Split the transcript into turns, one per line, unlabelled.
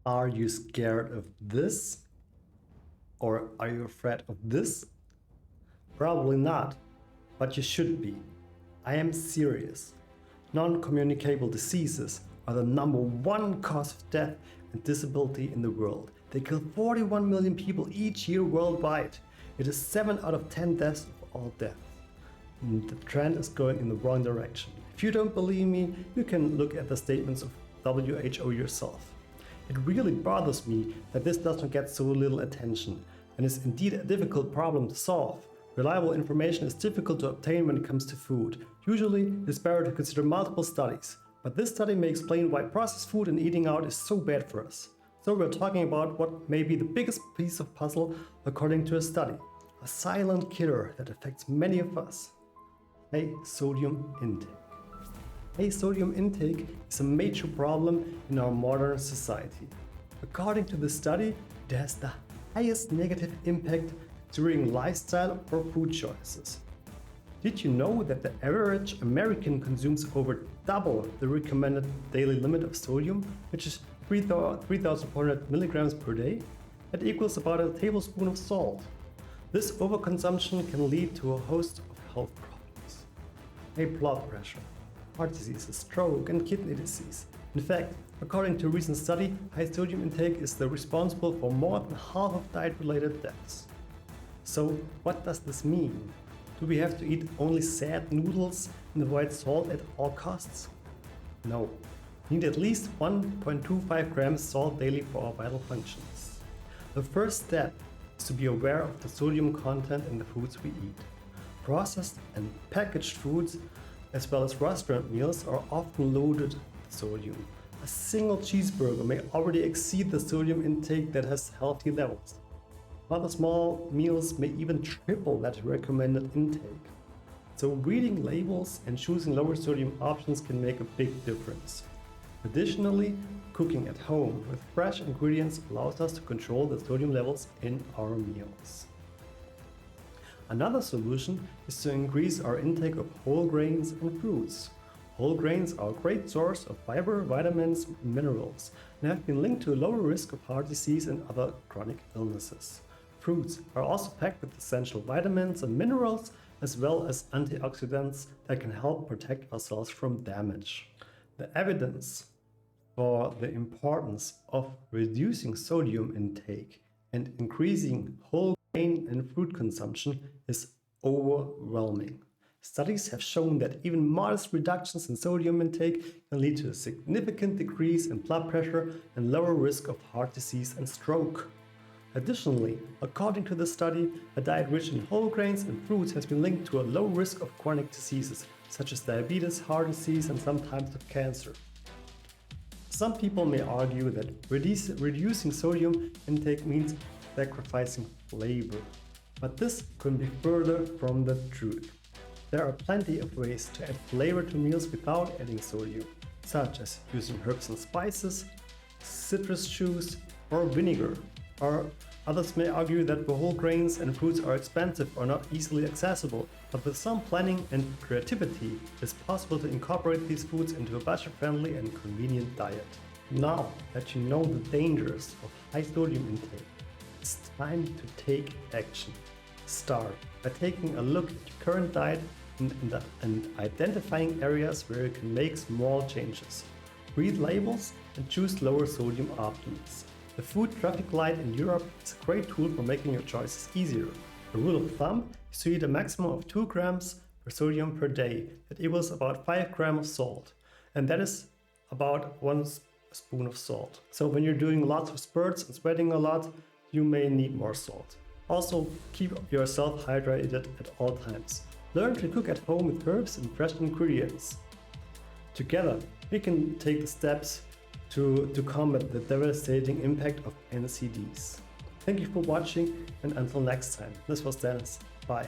Are you scared of this? Or are you afraid of this? Probably not, but you should be. I am serious. Non-communicable diseases are the #1 cause of death and disability in the world. They kill 41 million people each year worldwide. It is 7 out of 10 deaths of all deaths. And the trend is going in the wrong direction. If you don't believe me, you can look at the statements of WHO yourself. It really bothers me that this does not get so little attention, and is indeed a difficult problem to solve. Reliable information is difficult to obtain when it comes to food. Usually, it's better to consider multiple studies, but this study may explain why processed food and eating out is so bad for us. So we're talking about what may be the biggest piece of puzzle according to a study. A silent killer that affects many of us. High sodium intake. High sodium intake is a major problem in our modern society. According to the study, it has the highest negative impact during lifestyle or food choices. Did you know that the average American consumes over double the recommended daily limit of sodium, which is 3,400 milligrams per day? That equals about a tablespoon of salt. This overconsumption can lead to a host of health problems. High blood pressure, heart disease, stroke, and kidney disease. In fact, according to a recent study, high sodium intake is responsible for more than half of diet-related deaths. So, what does this mean? Do we have to eat only sad noodles and avoid salt at all costs? No. We need at least 1.25 grams salt daily for our vital functions. The first step is to be aware of the sodium content in the foods we eat. Processed and packaged foods, as well as restaurant meals, are often loaded with sodium. A single cheeseburger may already exceed the sodium intake that has healthy levels. Other small meals may even triple that recommended intake. So reading labels and choosing lower sodium options can make a big difference. Additionally, cooking at home with fresh ingredients allows us to control the sodium levels in our meals. Another solution is to increase our intake of whole grains and fruits. Whole grains are a great source of fiber, vitamins, and minerals, and have been linked to a lower risk of heart disease and other chronic illnesses. Fruits are also packed with essential vitamins and minerals, as well as antioxidants that can help protect our cells from damage. The evidence for the importance of reducing sodium intake and increasing whole grain and fruit consumption is overwhelming. Studies have shown that even modest reductions in sodium intake can lead to a significant decrease in blood pressure and lower risk of heart disease and stroke. Additionally, according to the study, a diet rich in whole grains and fruits has been linked to a low risk of chronic diseases such as diabetes, heart disease, and some types of cancer. Some people may argue that reducing sodium intake means sacrificing flavor, but this couldn't be further from the truth. There are plenty of ways to add flavor to meals without adding sodium, such as using herbs and spices, citrus juice, or vinegar. Or others may argue that the whole grains and fruits are expensive or not easily accessible, but with some planning and creativity, it's possible to incorporate these foods into a budget-friendly and convenient diet. Now that you know the dangers of high sodium intake, it's time to take action. Start by taking a look at your current diet and identifying areas where you can make small changes. Read labels and choose lower sodium options. The food traffic light in Europe is a great tool for making your choices easier. The rule of thumb is to eat a maximum of 2 grams per sodium per day. That equals about 5 grams of salt. And that is about 1 spoon of salt. So when you're doing lots of spurts and sweating a lot, you may need more salt. Also, keep yourself hydrated at all times. Learn to cook at home with herbs and fresh ingredients. Together, we can take the steps to combat the devastating impact of NCDs. Thank you for watching, and until next time, this was Dennis. Bye.